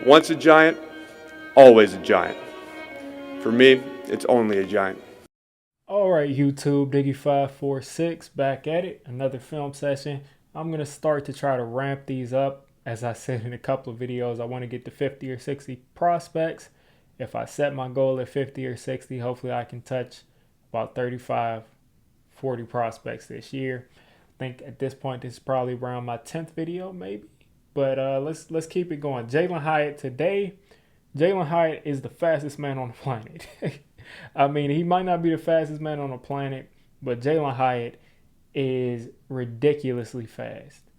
Once a giant, always a giant. For me, it's only a giant. All right, YouTube, Diggy546 back at it. Another film session. I'm going to start to try to ramp these up. As I said in a couple of videos, I want to get to 50 or 60 prospects. If I set my goal at 50 or 60, hopefully I can touch about 35, 40 prospects this year. I think at this point, this is probably around my 10th video, maybe. But let's keep it going. Jalin Hyatt today. Jalen Hyatt is the fastest man on the planet. I mean, he might not be the fastest man on the planet, but Jalin Hyatt is ridiculously fast.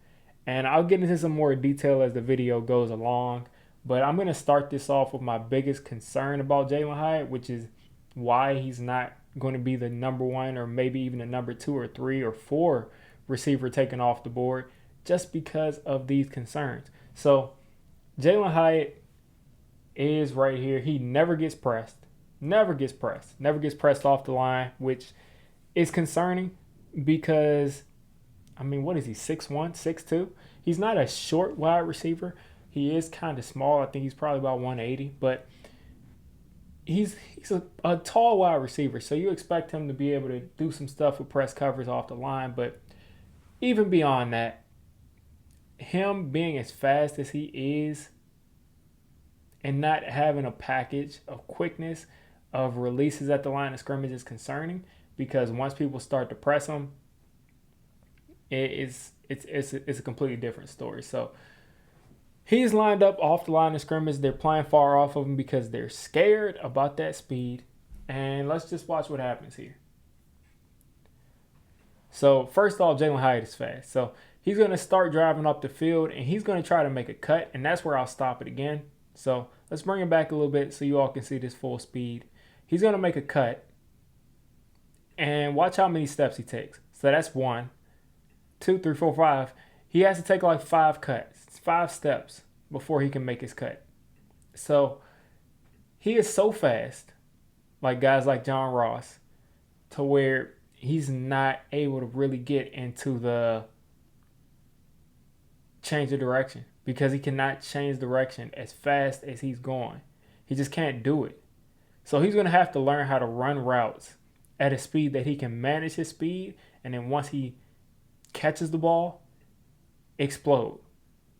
And I'll get into some more detail as the video goes along. But I'm going to start this off with my biggest concern about Jalin Hyatt, which is why he's not going to be the number one or maybe even the number 2 or 3 or 4 receiver taken off the board just because of these concerns. So Jalin Hyatt is right here. He never gets pressed. Never gets pressed off the line, which is concerning because, I mean, what is he, 6'1", 6'2"? He's not a short wide receiver. He is kind of small. I think he's probably about 180, but he's a tall wide receiver, so you expect him to be able to do some stuff with press covers off the line. But even beyond that, him being as fast as he is and not having a package of quickness of releases at the line of scrimmage is concerning, because once people start to press him, it's a completely different story. So he's lined up off the line of scrimmage. They're playing far off of him because they're scared about that speed. And let's just watch what happens here. So first off, Jalin Hyatt is fast. So he's going to start driving up the field, and he's going to try to make a cut, and that's where I'll stop it again. So let's bring it back a little bit so you all can see this full speed. He's going to make a cut, and watch how many steps he takes. So that's 1, 2, 3, 4, 5. He has to take like 5 cuts, 5 steps before he can make his cut. So he is so fast, like guys like John Ross, to where he's not able to really get into the change of direction, because he cannot change direction as fast as he's going. He just can't do it. So he's going to have to learn how to run routes at a speed that he can manage his speed, and then once he catches the ball, explode.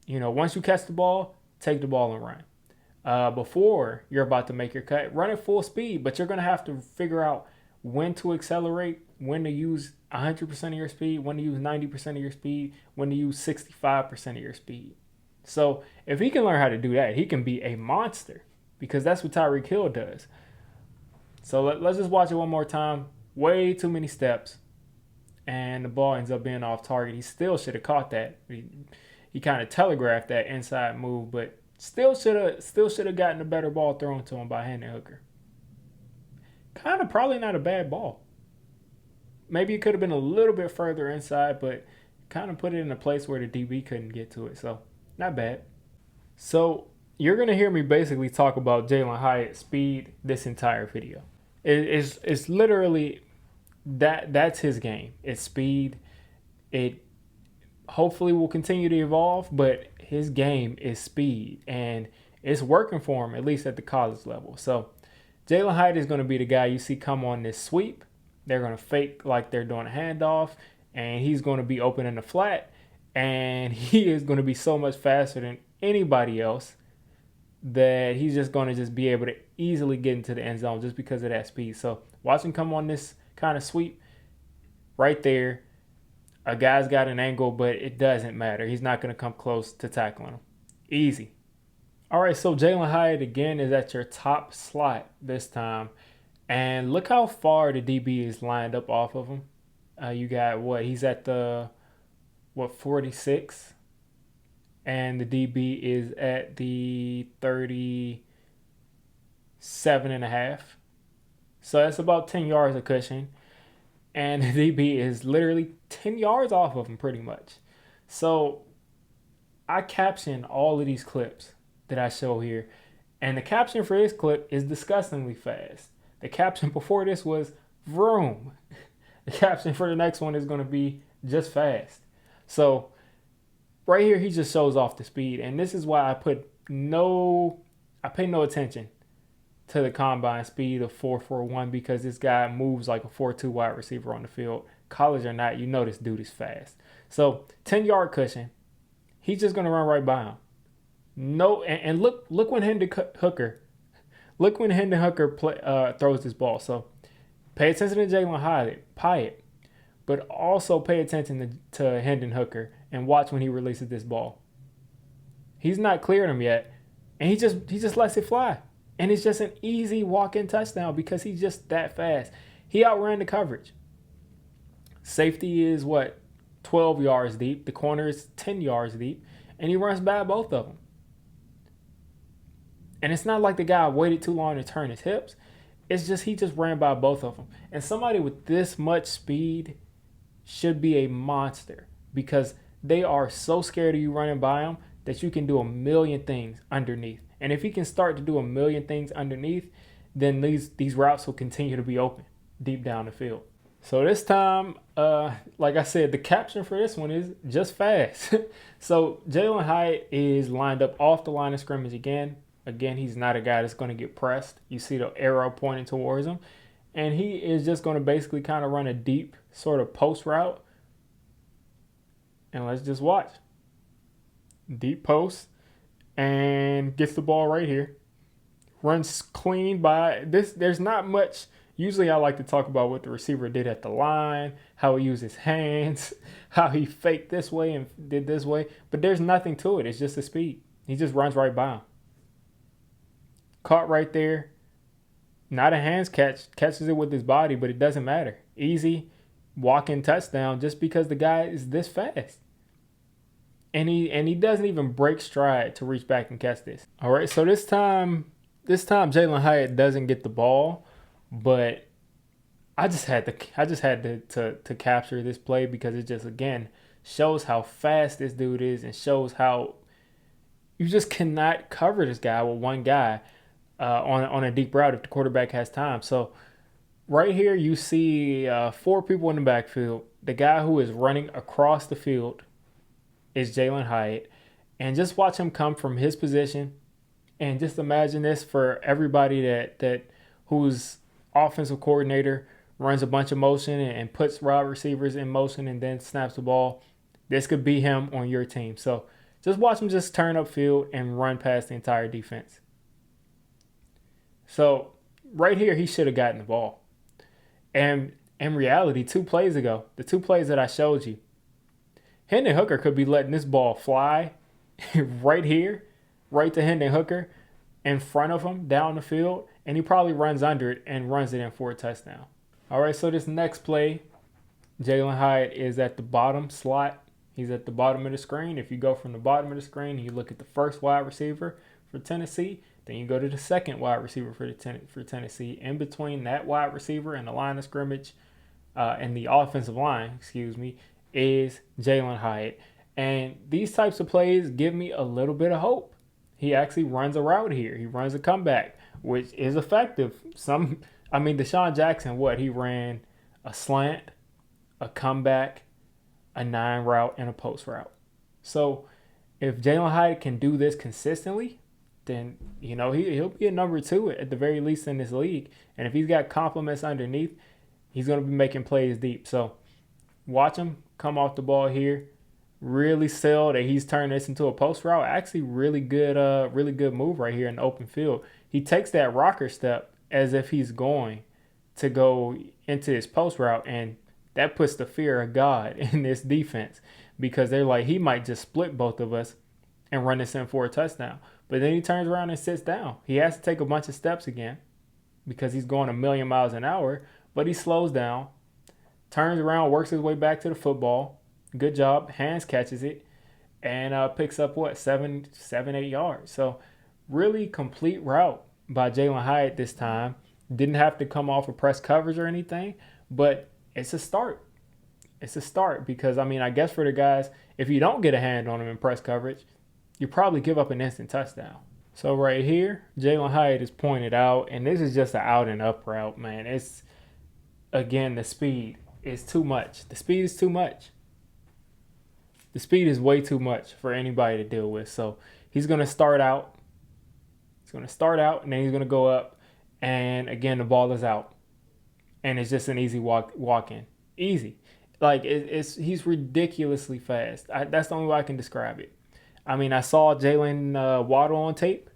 You know, once you catch the ball, take the ball and run. Before you're about to make your cut, run at full speed, but you're going to have to figure out when to accelerate, when to use 100% of your speed, when to use 90% of your speed, when to use 65% of your speed. So if he can learn how to do that, he can be a monster, because that's what Tyreek Hill does. So let's just watch it one more time. Way too many steps, and the ball ends up being off target. He still should have caught that. He kind of telegraphed that inside move, but still should have gotten a better ball thrown to him by Hendon Hooker. Kind of probably not a bad ball. Maybe it could have been a little bit further inside, but kind of put it in a place where the DB couldn't get to it. So not bad. So you're going to hear me basically talk about Jalin Hyatt's speed this entire video. It's literally that's his game. It's speed. It hopefully will continue to evolve, but his game is speed, and it's working for him, at least at the college level. So Jalin Hyatt is going to be the guy you see come on this sweep. They're going to fake like they're doing a handoff, and he's going to be open in the flat, and he is going to be so much faster than anybody else that he's just going to just be able to easily get into the end zone just because of that speed. So watch him come on this kind of sweep right there. A guy's got an angle, but it doesn't matter. He's not going to come close to tackling him. Easy. All right, so Jalin Hyatt again is at your top slot this time. And look how far the DB is lined up off of him. You got what? He's at the, 46? And the DB is at the 37.5. So that's about 10 yards of cushion. And the DB is literally 10 yards off of him pretty much. So I caption all of these clips that I show here. And the caption for this clip is disgustingly fast. The caption before this was vroom. The caption for the next one is going to be just fast. So right here, he just shows off the speed. And this is why I put I pay no attention to the combine speed of 4.41 because this guy moves like a 4.2 wide receiver on the field. College or not, you know this dude is fast. So 10-yard cushion, he's just gonna run right by him. No, and look when Hendon Hooker, throws this ball. So pay attention to Jalin Hyatt, but also pay attention to Hendon Hooker and watch when he releases this ball. He's not clearing him yet, and he just lets it fly. And it's just an easy walk-in touchdown because he's just that fast. He outran the coverage. Safety is 12 yards deep. The corner is 10 yards deep, and he runs by both of them. And it's not like the guy waited too long to turn his hips. It's just he just ran by both of them. And somebody with this much speed should be a monster because they are so scared of you running by them that you can do a million things underneath. And if he can start to do a million things underneath, then these routes will continue to be open deep down the field. So this time, like I said, the caption for this one is just fast. So Jalen Hyatt is lined up off the line of scrimmage again. Again, he's not a guy that's going to get pressed. You see the arrow pointing towards him. And he is just going to basically kind of run a deep sort of post route. And let's just watch. Deep post. And gets the ball right here. Runs clean by this. There's not much. Usually I like to talk about what the receiver did at the line, how he used his hands, how he faked this way and did this way. But there's nothing to it. It's just the speed. He just runs right by him. Caught right there. Not a hands catch. Catches it with his body, but it doesn't matter. Easy walk-in touchdown just because the guy is this fast. And he doesn't even break stride to reach back and catch this. All right, so this time Jalen Hyatt doesn't get the ball, but I just had to capture this play because it just again shows how fast this dude is and shows how you just cannot cover this guy with one guy on a deep route if the quarterback has time. So right here you see 4 people in the backfield. The guy who is running across the field is Jalin Hyatt, and just watch him come from his position, and just imagine this for everybody that whose offensive coordinator runs a bunch of motion and puts wide receivers in motion and then snaps the ball. This could be him on your team. So just watch him just turn upfield and run past the entire defense. So right here, he should have gotten the ball. And in reality, 2 plays ago, the 2 plays that I showed you, Hendon Hooker could be letting this ball fly right here, right to Hendon Hooker in front of him down the field, and he probably runs under it and runs it in for a touchdown. All right, so this next play, Jalin Hyatt is at the bottom slot. He's at the bottom of the screen. If you go from the bottom of the screen, you look at the first wide receiver for Tennessee, then you go to the second wide receiver for Tennessee. In between that wide receiver and the line of scrimmage and the offensive line, is Jalin Hyatt. And these types of plays give me a little bit of hope. He actually runs a route here. He runs a comeback, which is effective. Deshaun Jackson, he ran a slant, a comeback, a 9 route, and a post route. So if Jalin Hyatt can do this consistently, then he'll be a number 2 at the very least in this league. And if he's got compliments underneath, he's going to be making plays deep. So watch him come off the ball here. Really sell that he's turned this into a post route. Actually, really good move right here in the open field. He takes that rocker step as if he's going to go into his post route, and that puts the fear of God in this defense because they're like, he might just split both of us and run this in for a touchdown. But then he turns around and sits down. He has to take a bunch of steps again because he's going a million miles an hour, but he slows down, turns around, works his way back to the football. Good job. Hands catches it and picks up 7-8 yards. So really complete route by Jalin Hyatt this time. Didn't have to come off of press coverage or anything, but it's a start. It's a start because, I guess for the guys, if you don't get a hand on them in press coverage, you probably give up an instant touchdown. So right here, Jalin Hyatt is pointed out, and this is just an out and up route, man. It's, again, the speed is too much. The speed is too much. The speed is way too much for anybody to deal with. So he's going to start out He's going to start out, and then he's going to go up, and again, the ball is out. And it's just an easy walk in. Easy. Like, he's ridiculously fast. That's the only way I can describe it. I mean, I saw Jalen Waddle on tape.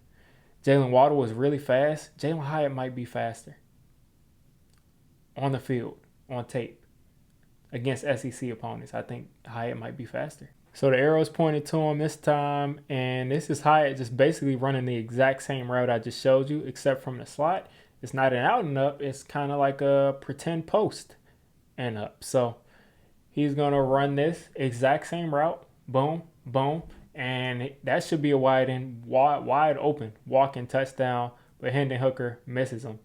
Jalen Waddle was really fast. Jalen Hyatt might be faster on the field, on tape, against SEC opponents. I think Hyatt might be faster. So the arrow's pointed to him this time, and this is Hyatt just basically running the exact same route I just showed you, except from the slot. It's not an out and up. It's kind of like a pretend post and up. So he's going to run this exact same route. Boom, boom. And that should be a wide open walk-in touchdown. But Hendon Hooker misses him.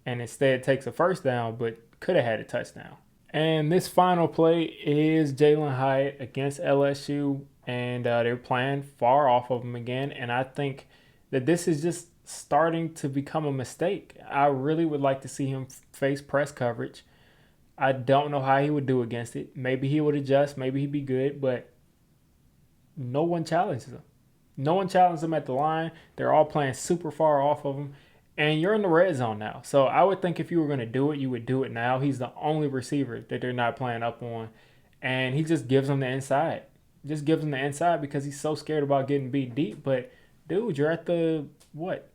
And instead takes a first down, but could have had a touchdown. And this final play is Jalin Hyatt against LSU. And they're playing far off of him again. And I think that this is just starting to become a mistake. I really would like to see him face press coverage. I don't know how he would do against it. Maybe he would adjust. Maybe he'd be good. But no one challenges him. No one challenges him at the line. They're all playing super far off of him. And you're in the red zone now. So I would think if you were going to do it, you would do it now. He's the only receiver that they're not playing up on. And he just gives them the inside. Just gives them the inside because he's so scared about getting beat deep. But, dude, you're at the, what?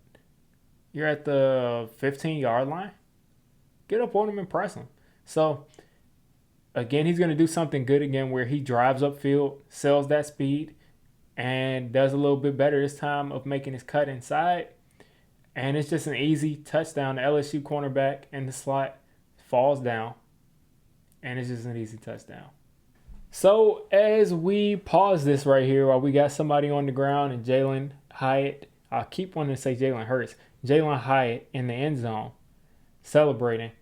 You're at the 15-yard line. Get up on him and press him. So, again, he's going to do something good again where he drives upfield, sells that speed, and does a little bit better this time of making his cut inside. And it's just an easy touchdown. The LSU cornerback in the slot falls down, and it's just an easy touchdown. So as we pause this right here while we got somebody on the ground and Jalin Hyatt, I keep wanting to say Jalen Hurts, Jalin Hyatt in the end zone celebrating,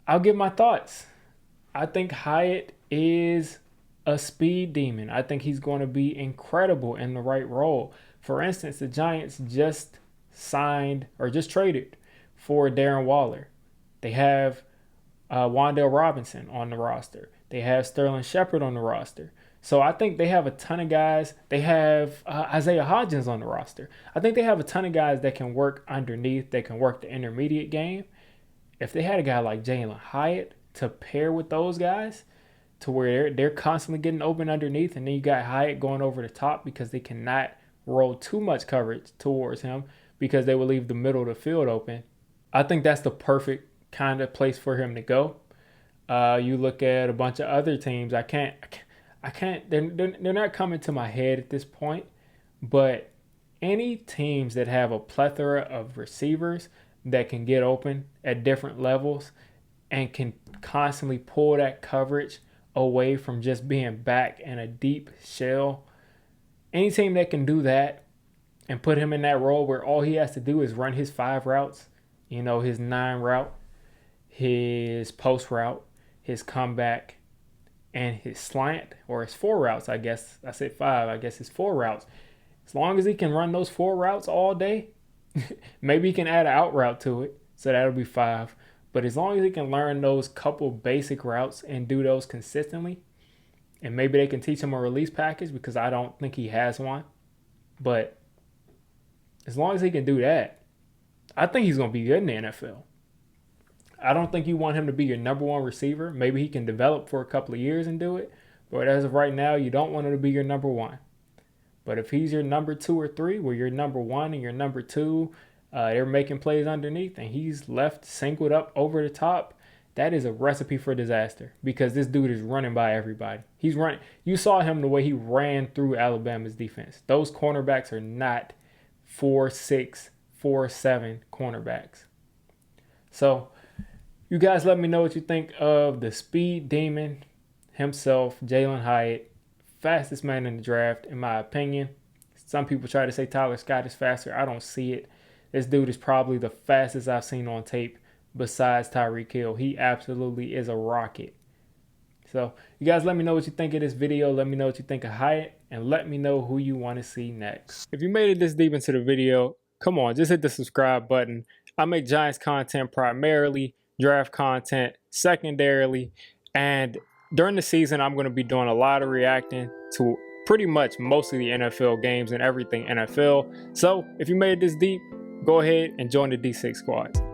I'll give my thoughts. I think Hyatt is a speed demon. I think he's going to be incredible in the right role. For instance, the Giants just signed or just traded for Darren Waller. They have Wan'Dale Robinson on the roster. They have Sterling Shepard on the roster. So I think they have a ton of guys. They have Isaiah Hodgins on the roster. I think they have a ton of guys that can work underneath. They can work the intermediate game. If they had a guy like Jalin Hyatt to pair with those guys to where they're constantly getting open underneath, and then you got Hyatt going over the top because they cannot roll too much coverage towards him because they will leave the middle of the field open. I think that's the perfect kind of place for him to go. You look at a bunch of other teams. I can't. They're not coming to my head at this point. But any teams that have a plethora of receivers that can get open at different levels and can constantly pull that coverage away from just being back in a deep shell. Any team that can do that and put him in that role where all he has to do is run his 5 routes, his 9 route, his post route, his comeback, and his slant, or his 4 routes, I guess. I said 5, I guess his 4 routes. As long as he can run those 4 routes all day, maybe he can add an out route to it, so that'll be 5. But as long as he can learn those couple basic routes and do those consistently, and maybe they can teach him a release package because I don't think he has one. But as long as he can do that, I think he's going to be good in the NFL. I don't think you want him to be your number 1 receiver. Maybe he can develop for a couple of years and do it. But as of right now, you don't want him to be your number 1. But if he's your number 2 or 3, where you're number 1 and you're number 2, they're making plays underneath, and he's left singled up over the top, that is a recipe for disaster because this dude is running by everybody. He's running. You saw him the way he ran through Alabama's defense. Those cornerbacks are not 4'6", 4'7" cornerbacks. So you guys let me know what you think of the speed demon himself, Jalin Hyatt, fastest man in the draft, in my opinion. Some people try to say Tyler Scott is faster. I don't see it. This dude is probably the fastest I've seen on tape besides Tyreek Hill. He absolutely is a rocket. So you guys let me know what you think of this video. Let me know what you think of Hyatt, and let me know who you want to see next. If you made it this deep into the video, come on, just hit the subscribe button. I make Giants content primarily, draft content secondarily, and during the season, I'm going to be doing a lot of reacting to pretty much most of the NFL games and everything NFL. So if you made it this deep, go ahead and join the D6 squad.